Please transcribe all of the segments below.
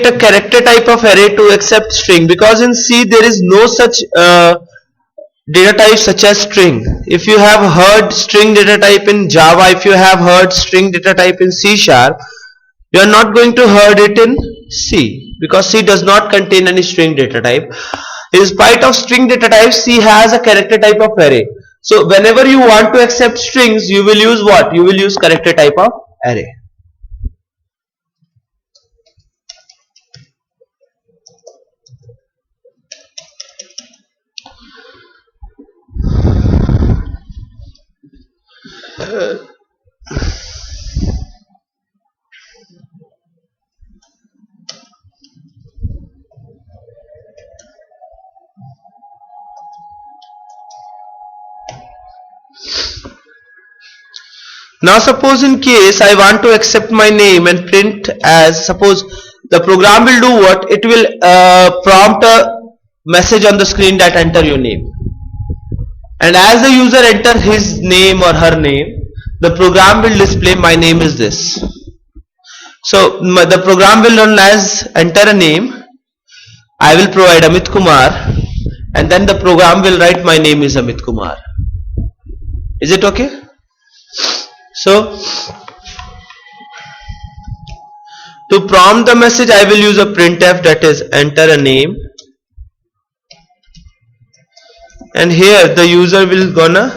a character type of array to accept string, because in C there is no such data type such as string. If you have heard string data type in Java, if you have heard string data type in C sharp, you are not going to heard it in C, because C does not contain any string data type. In spite of string data type, C has a character type of array. So whenever you want to accept strings, you will use what? You will use character type of array. Now suppose in case I want to accept my name and print as, suppose the program will do what? It will prompt a message on the screen that enter your name. And as the user enter his name or her name, the program will display my name is this. So the program will run as enter a name. I will provide Amit Kumar, and then the program will write my name is Amit Kumar. Is it okay? So to prompt the message, I will use a printf, that is enter a name, and here the user will gonna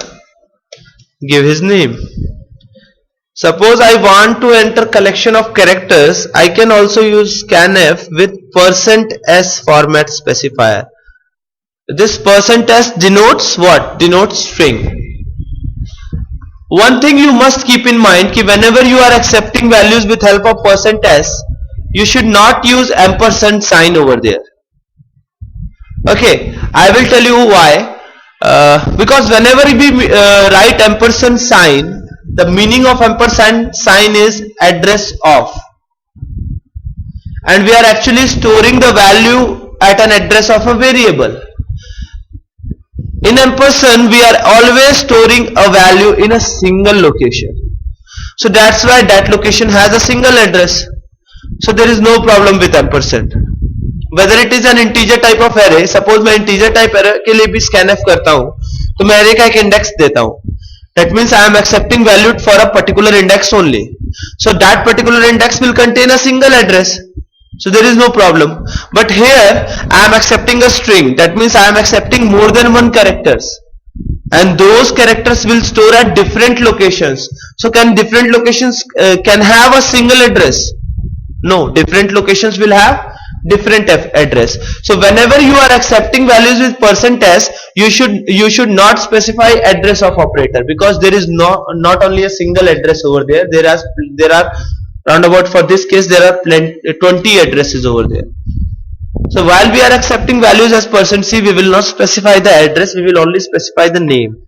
give his name. Suppose I want to enter collection of characters, I can also use scanf with %s format specifier. This %s denotes what? Denotes string. One thing you must keep in mind कि whenever you are accepting values with help of %s, you should not use ampersand sign over there. Okay, I will tell you why. Because whenever we write ampersand sign, the meaning of ampersand sign is address of, and we are actually storing the value at an address of a variable. In ampersand, we are always storing a value in a single location. So that's why that location has a single address. So there is no problem with ampersand. Whether it is an integer type of array, suppose मैं integer type array के लिए भी scanf करता हूँ, तो मैं array का एक index देता हूँ. That means I am accepting value for a particular index only. So that particular index will contain a single address. So there is no problem. But here I am accepting a string. That means I am accepting more than one characters, and those characters will store at different locations. So can different locations can have a single address? No, different locations will have different address. So whenever you are accepting values with %s, you should not specify address of operator, because there is not only a single address over there. There are roundabout, for this case there are 20 addresses over there. So while we are accepting values as %c, we will not specify the address, we will only specify the name.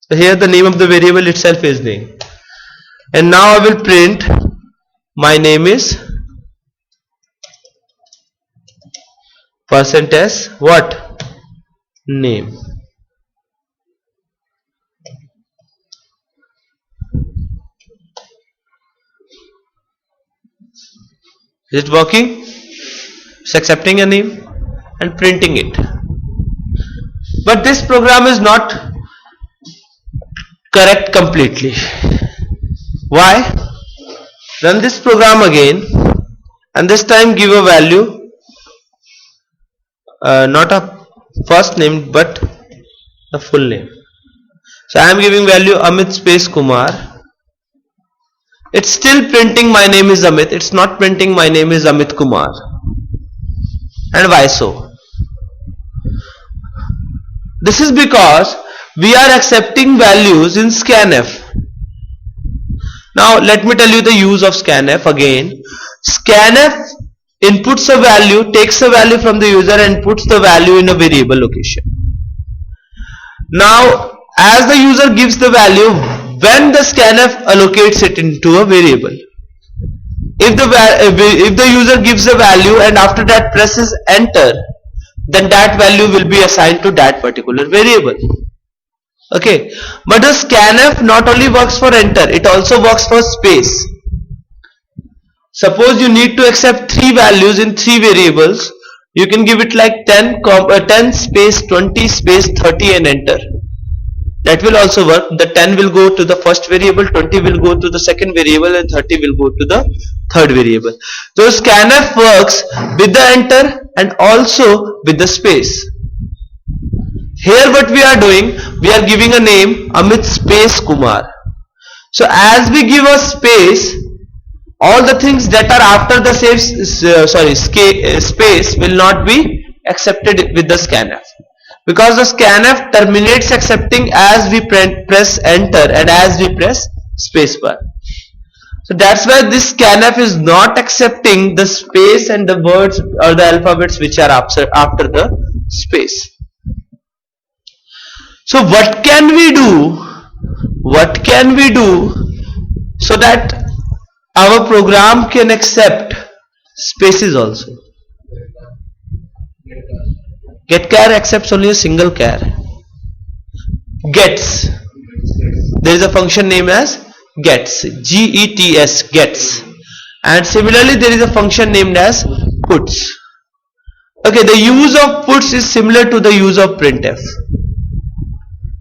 So here the name of the variable itself is name. And now I will print my name is %s what? Name. Is it working? It's accepting a name and printing it. But this program is not correct completely. Why? Run this program again, and this time give a value, not a first name but a full name. So I am giving value Amit space Kumar. It's still printing my name is Amit. It's not printing my name is Amit Kumar. And why so? This is because we are accepting values in scanf. Now let me tell you the use of scanf again. Scanf inputs a value, takes a value from the user and puts the value in a variable location. Now as the user gives the value, when the scanf allocates it into a variable, if the user gives a value and after that presses enter, then that value will be assigned to that particular variable. Okay, but the scanf not only works for enter, it also works for space. Suppose you need to accept 3 values in 3 variables. You can give it like 10 space 20 space 30 and enter. That will also work. The 10 will go to the first variable, 20 will go to the second variable, and 30 will go to the third variable. So scanf works with the enter and also with the space. Here what we are doing, we are giving a name Amit space Kumar. So as we give a space, all the things that are after the space will not be accepted with the scanf, because the scanf terminates accepting as we press enter and as we press spacebar. So that's why this scanf is not accepting the space and the words or the alphabets which are after the space. So what can we do? What can we do so that our program can accept spaces also? Getchar accepts only a single char. Gets. There is a function named as gets. Gets. Gets. And similarly there is a function named as puts. Okay, the use of puts is similar to the use of printf.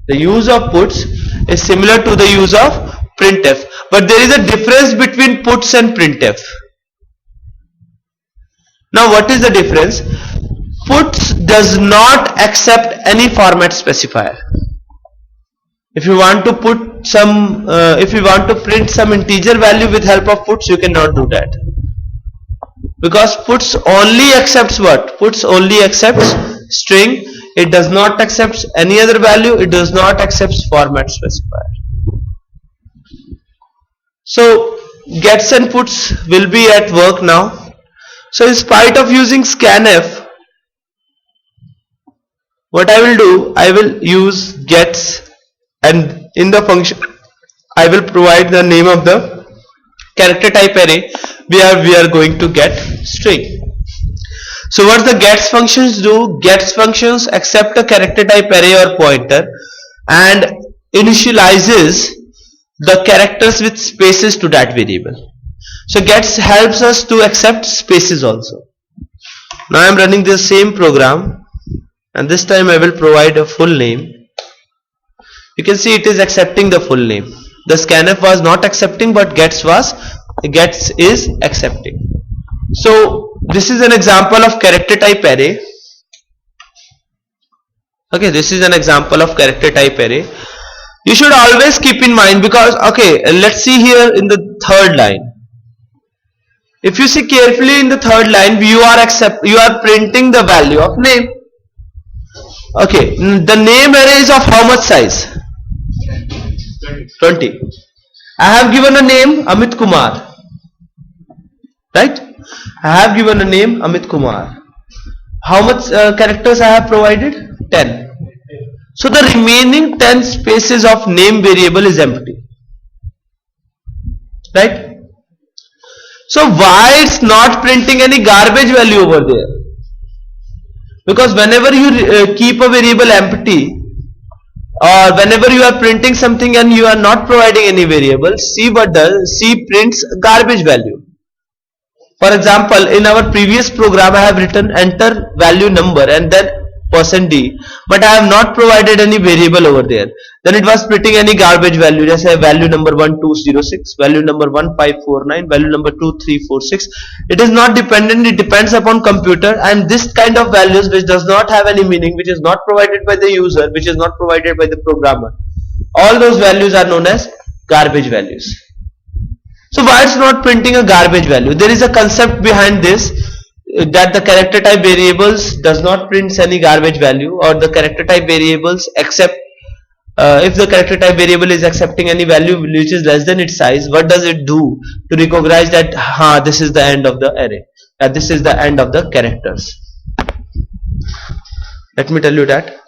The use of puts is similar to the use of printf, but there is a difference between puts and printf. Now what is the difference? Puts does not accept any format specifier. If you want to put some, if you want to print some integer value with help of puts, you cannot do that, because puts only accepts what? Puts only accepts string. It does not accept any other value. It does not accept format specifier. So gets and puts will be at work now. So in spite of using scanf, what I will do, I will use gets, and in the function I will provide the name of the character type array where we are going to get string. So what the gets functions do? Gets functions accept a character type array or pointer and initializes the characters with spaces to that variable. So gets helps us to accept spaces also. Now I am running the same program, and this time I will provide a full name. You can see it is accepting the full name. The scanf was not accepting, but gets is accepting. So this is an example of character type array. Okay, this is an example of character type array. You should always keep in mind, because okay, let's see here in the third line. If you see carefully in the third line, you are printing the value of name. Okay, the name array is of how much size? 20. I have given a name Amit Kumar, right? I have given a name Amit Kumar. How much characters I have provided? 10. So the remaining 10 spaces of name variable is empty, right? So why it's not printing any garbage value over there? Because whenever you keep a variable empty, or whenever you are printing something and you are not providing any variable, C prints garbage value. For example, in our previous program I have written enter value number and then %d, but I have not provided any variable over there. Then it was printing any garbage value, just say value number 1206, value number 1549, value number 2346. It is not dependent, it depends upon computer, and this kind of values which does not have any meaning, which is not provided by the user, which is not provided by the programmer, all those values are known as garbage values. So why it's not printing a garbage value? There is a concept behind this, that the character type variables does not print any garbage value, or the character type variables accept, if the character type variable is accepting any value which is less than its size, what does it do to recognize that this is the end of the array, that this is the end of the characters? Let me tell you that.